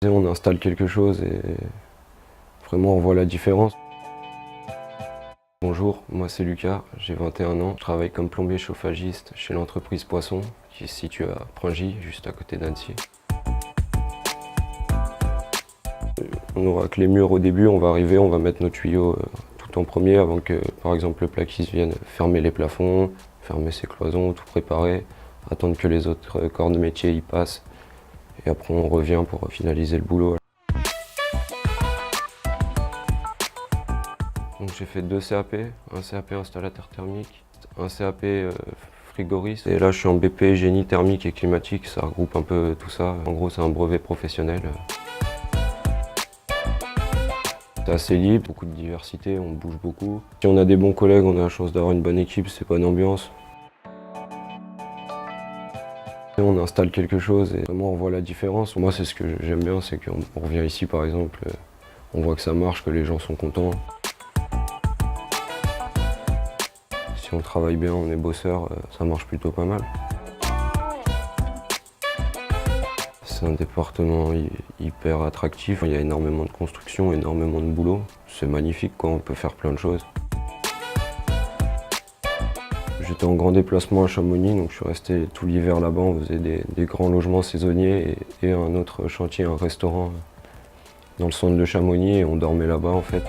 On installe quelque chose et vraiment on voit la différence. Bonjour, moi c'est Lucas, j'ai 21 ans. Je travaille comme plombier chauffagiste chez l'entreprise Poisson, qui se situe à Pringy, juste à côté d'Annecy. On aura que les murs au début, on va arriver, on va mettre nos tuyaux tout en premier avant que par exemple le plaquiste vienne fermer les plafonds, fermer ses cloisons, tout préparer, attendre que les autres corps de métier y passent et après on revient pour finaliser le boulot. Donc j'ai fait 2 CAP, un CAP installateur thermique, un CAP frigoriste. Et là je suis en BP génie thermique et climatique, ça regroupe un peu tout ça. En gros c'est un brevet professionnel. C'est assez libre, beaucoup de diversité, on bouge beaucoup. Si on a des bons collègues, on a la chance d'avoir une bonne équipe, c'est bonne ambiance. On installe quelque chose et vraiment on voit la différence. Moi c'est ce que j'aime bien, c'est qu'on revient ici par exemple, on voit que ça marche, que les gens sont contents. Si on travaille bien, on est bosseur, ça marche plutôt pas mal. C'est un département hyper attractif, il y a énormément de construction, énormément de boulot. C'est magnifique, quoi. On peut faire plein de choses. J'étais en grand déplacement à Chamonix, donc je suis resté tout l'hiver là-bas. On faisait des grands logements saisonniers et un autre chantier, un restaurant dans le centre de Chamonix et on dormait là-bas en fait.